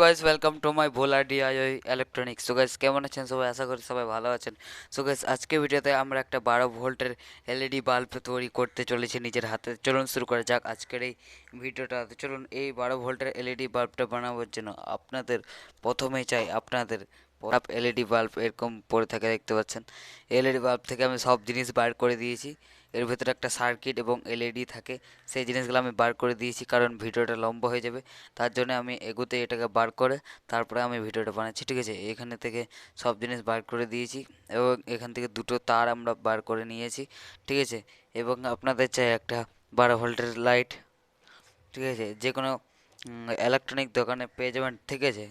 Guys welcome to my Bhola DIY electronics. So guys কেমন আছেন সবাই? আশা করি সবাই ভালো আছেন। সো গাইস আজকে ভিডিওতে আমরা একটা 12 ভোল্টের এলইডি বাল্ব তৈরি করতে চলেছি নিজের হাতে। চলুন শুরু করা যাক আজকের এই ভিডিওটা। তো চলুন, এই 12 ভোল্টের এলইডি বাল্বটা বানাবার জন্য আপনাদের প্রথমেই চাই আপনাদের এলইডি বাল্ব এরকম পড়ে থাকে, দেখতে পাচ্ছেন। এলইডি বাল্ব থেকে আমি সব জিনিস বার করে দিয়েছি। এর ভেতরে একটা সার্কিট এবং এলইডি থাকে, সেই জিনিসগুলো আমি বার করে দিয়েছি কারণ ভিডিওটা লম্বা হয়ে যাবে। তার জন্য আমি এগুতে এটাকে বার করে তারপরে আমি ভিডিওটা বানাচ্ছি, ঠিক আছে। এখানে থেকে সব জিনিস বার করে দিয়েছি এবং এখান থেকে দুটো তার আমরা বার করে নিয়েছি, ঠিক আছে। এবং আপনাদের চাই একটা 12 ভোল্টের লাইট, ঠিক আছে। যে কোনো ইলেকট্রনিক দোকানে পেয়ে যাবেন, ঠিক আছে।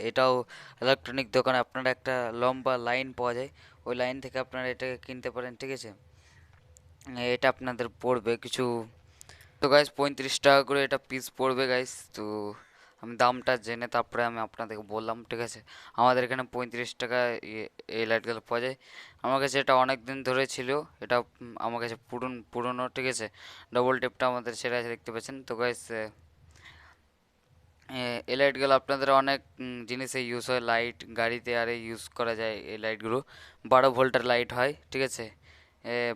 এটাও ইলেকট্রনিক দোকানে আপনারা একটা লম্বা লাইন পাওয়া যায়, ওই লাইন থেকে আপনারা এটাকে কিনতে পারেন, ঠিক আছে। এটা আপনাদের পড়বে কিছু, তো গাইস 35 টাকা করে এটা পিস পড়বে গাইস। তো আমি দামটা জেনে তারপরে আমি আপনাদেরকে বললাম, ঠিক আছে। আমাদের এখানে 35 টাকা এই লাইটগুলো পাওয়া যায়। আমার কাছে এটা অনেক দিন ধরে ছিল। এটা আমার কাছে পুরনো, ঠিক আছে। ডবল টেপটা আমাদের সেটা আছে, দেখতে পাচ্ছেন। তো গাইস এই লাইটগুলো আপনাদের অনেক জিনিসে ইউজ হয়, লাইট গাড়িতে আরে ইউজ করা যায় এই লাইটগুলো। 12 ভোল্টের লাইট হয়, ঠিক আছে।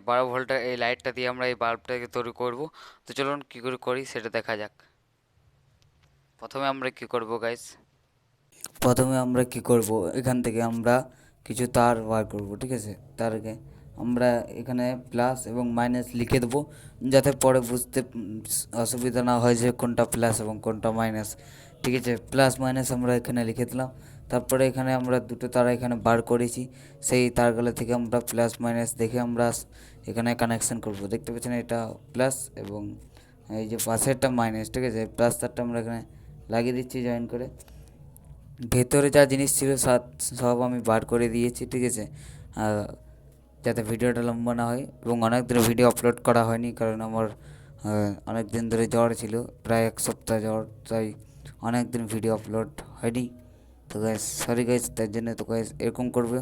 12 ভোল্টের এই লাইটটা দিয়ে আমরা এই বাল্বটাকে তৈরি করব। তো চলুন কী করে করি সেটা দেখা যাক। প্রথমে আমরা কি করব গাইস, প্রথমে আমরা কি করব, এখান থেকে আমরা কিছু তার বার করব, ঠিক আছে। তারকে আমরা এখানে প্লাস এবং মাইনাস লিখে দেবো, যাতে পরে বুঝতে অসুবিধা না হয় যে কোনটা প্লাস এবং কোনটা মাইনাস, ঠিক আছে। প্লাস মাইনাস আমরা এখানে লিখে দিলাম। তারপরে এখানে আমরা দুটো তারা এখানে বার করেছি, সেই তারগুলো থেকে আমরা প্লাস মাইনাস দেখে আমরা এখানে কানেকশান করব, দেখতে পাচ্ছেন। এটা প্লাস এবং এই যে পাশেরটা মাইনাস, ঠিক আছে। প্লাস তারটা আমরা এখানে লাগিয়ে দিচ্ছি জয়েন করে। ভেতরে যা জিনিস ছিল সব আমি বার করে দিয়েছি, ঠিক আছে। যাতে ভিডিওটা লম্বা না হয়, এবং অনেক দিন ভিডিও আপলোড করা হয়নি কারণ আমার অনেক দিন ধরে জ্বর ছিল, প্রায় 1 সপ্তাহ জ্বর, তাই অনেক দিন ভিডিও আপলোড হয়নি। তো গ্যাস সরি গাইস, তার জন্য তো গ্যাস এরকম করবে,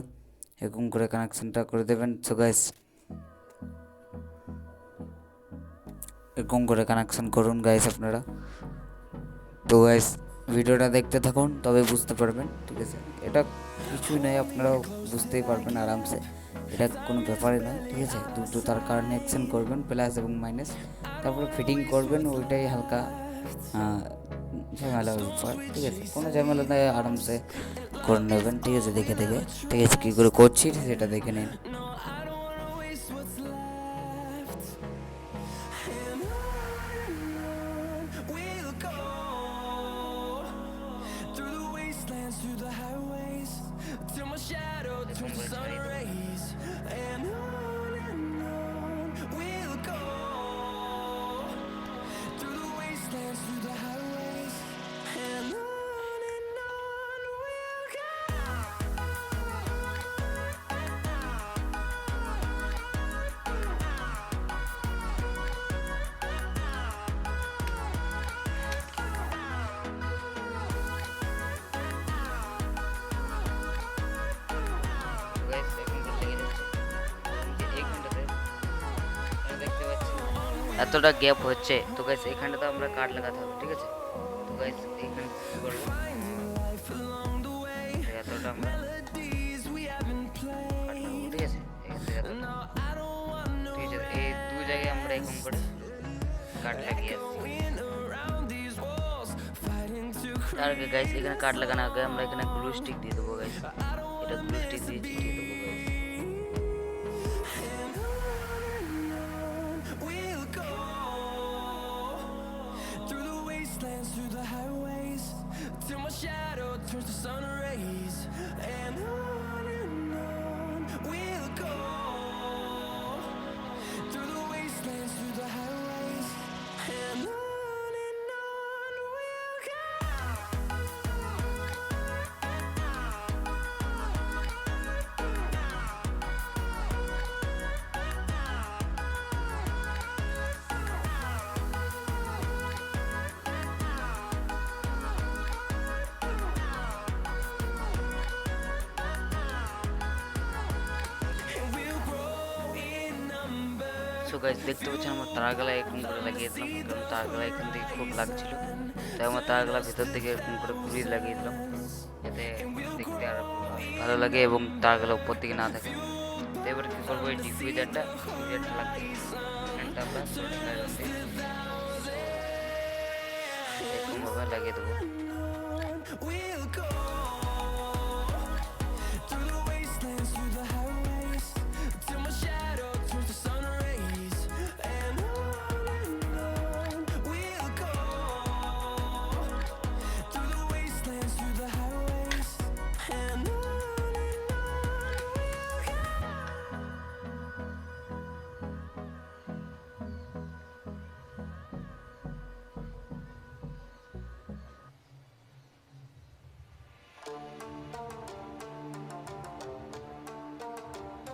এরকম করে কানেকশানটা করে দেবেন। সো গ্যাস এরকম করে কানেকশান করুন গাইস আপনারা। তো গাইস ভিডিওটা দেখতে থাকুন, তবে বুঝতে পারবেন, ঠিক আছে। এটা কিছুই নয়, আপনারাও বুঝতেই পারবেন আরামসে, এটা কোনো ব্যাপারই নয়, ঠিক আছে। দুটো তার কানেকশন করবেন প্লাস এবং মাইনাস, তারপরে ফিটিং করবেন, ওইটাই হালকা ঝামেলা ব্যাপার, ঠিক আছে। কোনো ঝামেলা নয়, আরামসে করে নেবেন, ঠিক আছে। দেখে দেখে, ঠিক আছে, কী করে করছি সেটা দেখে নিন। এতটা গ্যাপ হচ্ছে, তো গাইস এখানটাতে আমরা কাট লাগাতে হবে, ঠিক আছে। তো গাইস এইখানে কি করবো, এতটা আমরা কাট লাগাবো, ঠিক আছে। এখান থেকে এতটা, ঠিক আছে। এই দু জায়গায় আমরা এরকম করে কাট লাগিয়ে আসছি। তার আগে গাইস এখানে কাট লাগানোর আগে আমরা এখানে গ্লু স্টিক দিয়ে দেবো গাইস। এটা গ্লু স্টিক দিয়ে চিটিয়ে দেবো গাইস। সো গাইস দেখতে পাচ্ছেন আমার তারগালা এরকম করে লাগিয়ে দিলাম, কারণ তারগালা এখান থেকে খুব লাগছিল, তাই আমার তারগালা ভিতর থেকে এরকম করে ঘুরিয়ে লাগিয়ে দিলাম, যাতে দেখতে আর ভালো লাগে এবং তারগালা উপর দিকে না থাকে। তো এবার কী করবো, এই ডিফিউজারটা লাগছে, ফ্যানটা আমরা সোল্ডার আয়রন দিয়ে এরকমভাবে লাগিয়ে দেবো।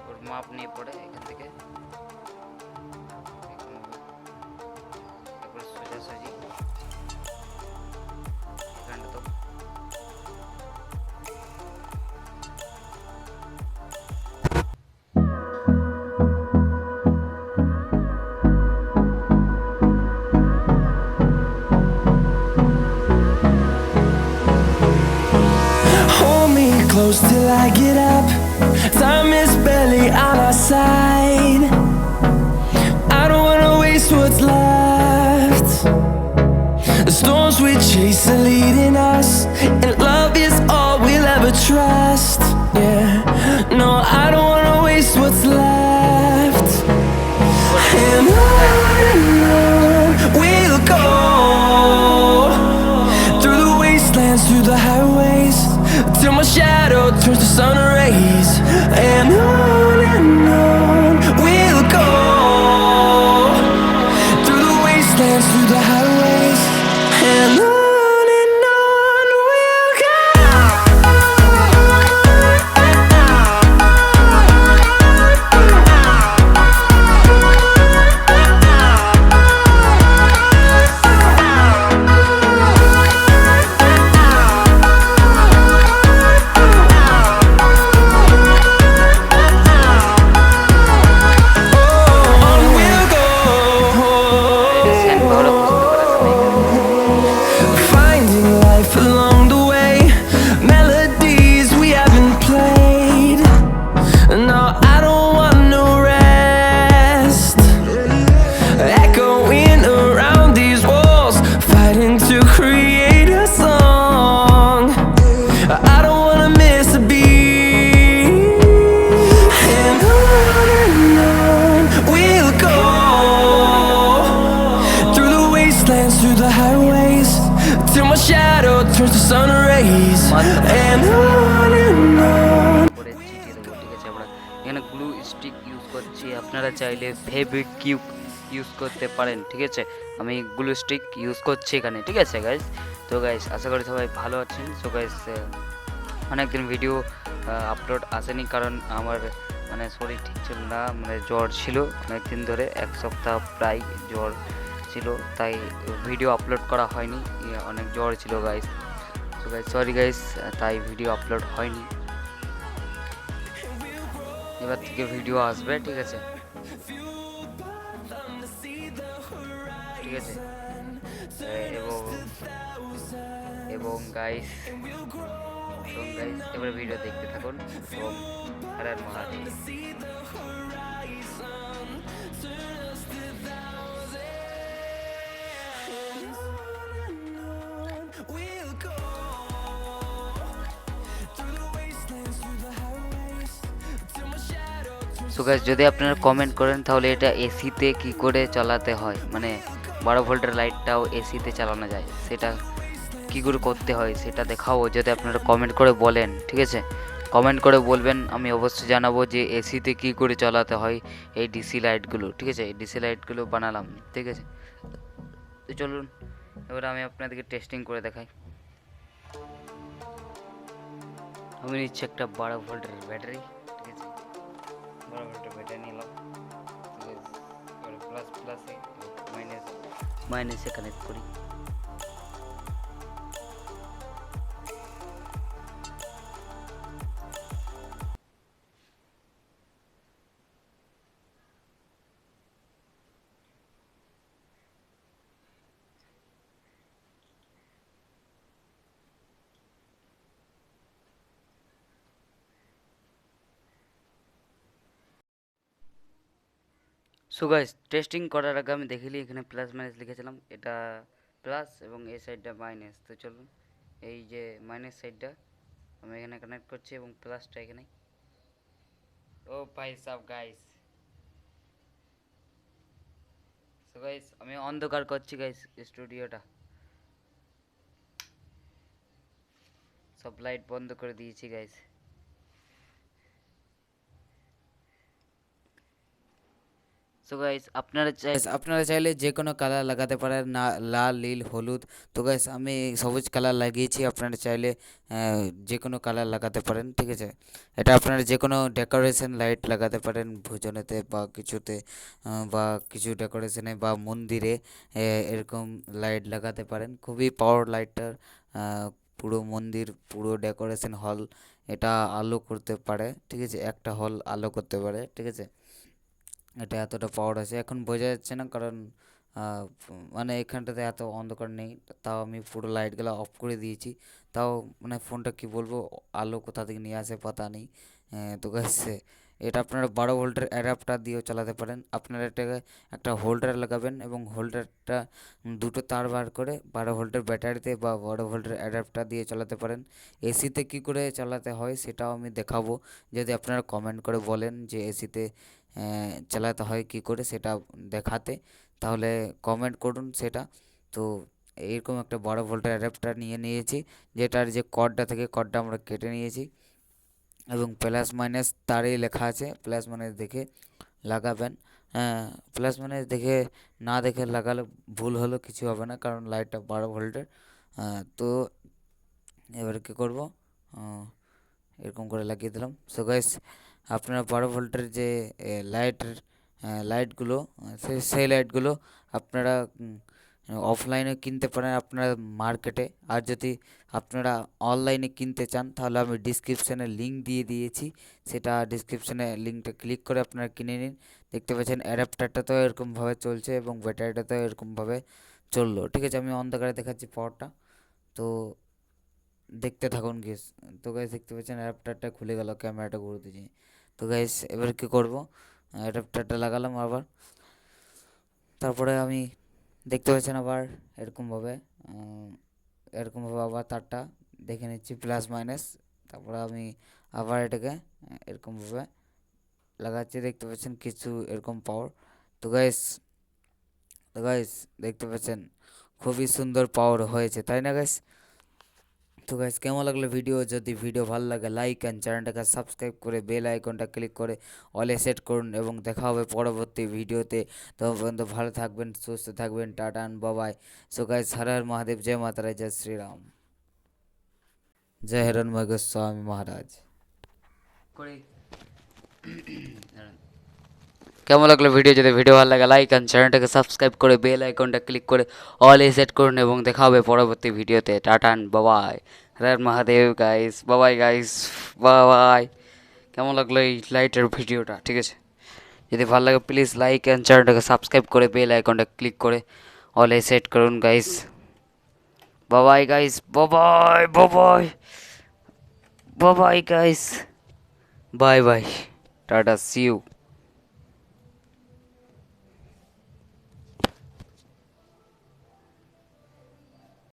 ওর মাপ নিয়ে পড়ে এখান থেকে তারপরে সোজাসুজি এখানটা তো Hold me close till I get up. Time is barely on our side. I don't wanna waste what's left. The storms we chase are leading us, and love is all we'll ever trust. Yeah, no, I don't wanna waste what's left. And on we'll go, through the wastelands, through the highways, till my shadow turns to sun rays. And on we'll go, through the wastelands, through the highways, and on we'll go. On we'll go, sand powder বুঝতে পারছেন এখানে। finding life along the way, melodies we haven't played. No, I don't want no rest, echoing around these walls, fighting to create a song. I don't wanna miss a beat. And on we'll go, through the wastelands, through the highways, till my shadow turns to sun rays. And on করে চিটিয়ে দেবো, ঠিক আছে। আমরা এখানে glue stick use করছি, আপনারা চাইলে fabric cube use করতে পারেন, ঠিক আছে। আমি গ্লু স্টিক ইউজ করছি এখানে, ঠিক আছে গাইস। তো গাইস আশা করি সবাই ভালো আছেন। সো গাইস অনেকদিন ভিডিও আপলোড আসেনি, কারণ আমার মানে শরীর ঠিক ছিল না, মানে জ্বর ছিল অনেকদিন ধরে, এক সপ্তাহ প্রায় জ্বর ছিল, তাই ভিডিও আপলোড করা হয়নি, অনেক জ্বর ছিল গাইস। তো গাইস সরি গাইস, তাই ভিডিও আপলোড হয়নি। এবার থেকে ভিডিও আসবে, ঠিক আছে, ঠিক আছে। এবং এবং গাইস এবার ভিডিও দেখতে থাকুন এবং Har Har Mahadev. we'll go, through the wastelands, through the highways, till my shadow turns. So guys যদি আপনারা কমেন্ট করেন তাহলে এটা এসিতে কি করে চালাতে হয়, মানে 12 ভোল্টের লাইটটাও এসিতে চালানো যায়, সেটা কী করে করতে হয় সেটা দেখাবো, যদি আপনারা কমেন্ট করে বলেন, ঠিক আছে। কমেন্ট করে বলবেন, আমি অবশ্যই জানাবো যে এসিতে কী করে চালাতে হয় এই ডিসি লাইটগুলো, ঠিক আছে। এই ডিসি লাইটগুলো বানালাম, ঠিক আছে। তো চলুন এবার আমি আপনাদেরকে টেস্টিং করে দেখাই। আমি নিচ্ছি একটা 12 ভোল্টের ব্যাটারি, ঠিক আছে। 12 ভোল্টের ব্যাটারি নিলাম, ঠিক আছে। এবার প্লাস প্লাসে মাইনাসে কানেক্ট করি। সো গাইস টেস্টিং করার আগে আমি দেখিলি এখানে প্লাস মাইনাস লিখেছিলাম, এটা প্লাস এবং এই সাইডটা মাইনাস। তো চলুন এই যে মাইনাস সাইডটা আমি এখানে কানেক্ট করছি এবং প্লাসটা এখানে। ও ভাই সাব গাইস, সো গাইস আমি অন্ধকার করছি গাইস স্টুডিওটা, সব লাইট বন্ধ করে দিয়েছি গাইস। সো গাইস আপনারা চাইলে যে কোনো কালার লাগাতে পারেন, না লাল নীল হলুদ। তো গাইস আমি সবুজ কালার লাগিয়েছি, আপনারা চাইলে যে কোনো কালার লাগাতে পারেন, ঠিক আছে। এটা আপনারা যে কোনো ডেকোরেশন লাইট লাগাতে পারেন ভোজনেতে বা কিছুতে, বা কিছু ডেকোরেশনে বা মন্দিরে এরকম লাইট লাগাতে পারেন। খুবই পাওয়ার লাইটটার, পুরো মন্দির পুরো ডেকোরেশন হল এটা আলো করতে পারে, ঠিক আছে। একটা হল আলো করতে পারে, ঠিক আছে। এটা এতটা পাওয়ার আছে, এখন বোঝা যাচ্ছে না কারণ মানে এখানটাতে এত অন্ধকার নেই, তাও আমি পুরো লাইটগুলো অফ করে দিয়েছি। তাও মানে ফোনটা কি বলবো, আলো কোথা থেকে নিয়ে আসে পাতা নেই। তো গাইছে এটা আপনারা 12 ভোল্টের অ্যাডাপ্টার দিয়েও চালাতে পারেন। আপনারা এটাকে একটা হোল্ডার লাগাবেন এবং হোল্ডারটা দুটো তার বার করে 12 ভোল্টের ব্যাটারিতে বা 12 ভোল্টের অ্যাডাপ্টার দিয়ে চালাতে পারেন। এসিতে কি করে চালাতে হয় সেটাও আমি দেখাবো, যদি আপনারা কমেন্ট করে বলেন যে এসিতে চালাতে হয় কী করে সেটা দেখাতে, তাহলে কমেন্ট করুন সেটা। তো এরকম একটা 12 ভোল্টের অ্যাডাপ্টার নিয়ে নিয়েছি, যেটার যে কর্ডটা থেকে কর্ডটা আমরা কেটে নিয়েছি এবং প্লাস মাইনাস তারেই লেখা আছে, প্লাস মাইনাস দেখে লাগাবেন। প্লাস মাইনাস দেখে না দেখে লাগালে ভুল হলো কিছু হবে না, কারণ লাইটটা 12 ভোল্টের। তো এবারে কী করবো, এরকম করে লাগিয়ে দিলাম। সো গাইস আপনারা 12 ভোল্টের যে লাইটের লাইটগুলো, সেই লাইটগুলো আপনারা অফলাইনে কিনতে পারেন আপনারা মার্কেটে। আর যদি আপনারা অনলাইনে কিনতে চান তাহলে আমি ডিসক্রিপশানে লিঙ্ক দিয়ে দিয়েছি, সেটা ডিসক্রিপশানে লিঙ্কটা ক্লিক করে আপনারা কিনে নিন। দেখতে পাচ্ছেন অ্যাডাপ্টারটা তো এরকমভাবে চলছে এবং ব্যাটারিটা তো এরকমভাবে চললো, ঠিক আছে। আমি অন্ধকারে দেখাচ্ছি পাওয়ারটা, তো দেখতে থাকুন গেস। তো গাইস দেখতে পাচ্ছেন অ্যাডাপ্টারটা খুলে গেল, ক্যামেরাটা ঘুরে দিয়েছি। তো গাইস এবার কী করবো, অ্যাডাপ্টারটা লাগালাম আবার, তারপরে আমি দেখতে পাচ্ছেন আবার এরকমভাবে এরকমভাবে আবার তারটা দেখে নিচ্ছি প্লাস মাইনাস। তারপরে আমি আবার এটাকে এরকমভাবে লাগাচ্ছি, দেখতে পাচ্ছেন কিছু এরকম পাওয়ার। তো গাইস দেখতে পাচ্ছেন খুবই সুন্দর পাওয়ার হয়েছে, তাই না গাইস? তো গাইস কেমন লাগলো ভিডিও? যদি ভিডিও ভালো লাগে লাইক অ্যান্ড চ্যানেলটাকে সাবস্ক্রাইব করে বেল আইকনটা ক্লিক করে অলে সেট করুন এবং দেখা হবে পরবর্তী ভিডিওতে। তো পর্যন্ত ভালো থাকবেন, সুস্থ থাকবেন, টাটা বাবাই। সো গাইস হর হর মহাদেব, জয় মাতারা, জয় শ্রীরাম, জয় হিরণময় গোস্বামী মহারাজ। করে কেমন লাগলো ভিডিও? যদি ভিডিও ভালো লাগে লাইক অ্যান্ড চ্যানেলটাকে সাবস্ক্রাইব করে বেল আইকনটা ক্লিক করে অল এ সেট করুন এবং দেখা হবে পরবর্তী ভিডিওতে। টাটান বাবাই, হর মহাদেব গাইস, বাবাই গাইস, বাবাই। কেমন লাগলো এই লাইটের ভিডিওটা? ঠিক আছে, যদি ভালো লাগে প্লিজ লাইক অ্যান্ড চ্যানেলটাকে সাবস্ক্রাইব করে বেল আইকনটা ক্লিক করে অল এ সেট করুন guys. Bye bye guys, bye bye bye bye, bye bye guys, bye bye, tata, see you.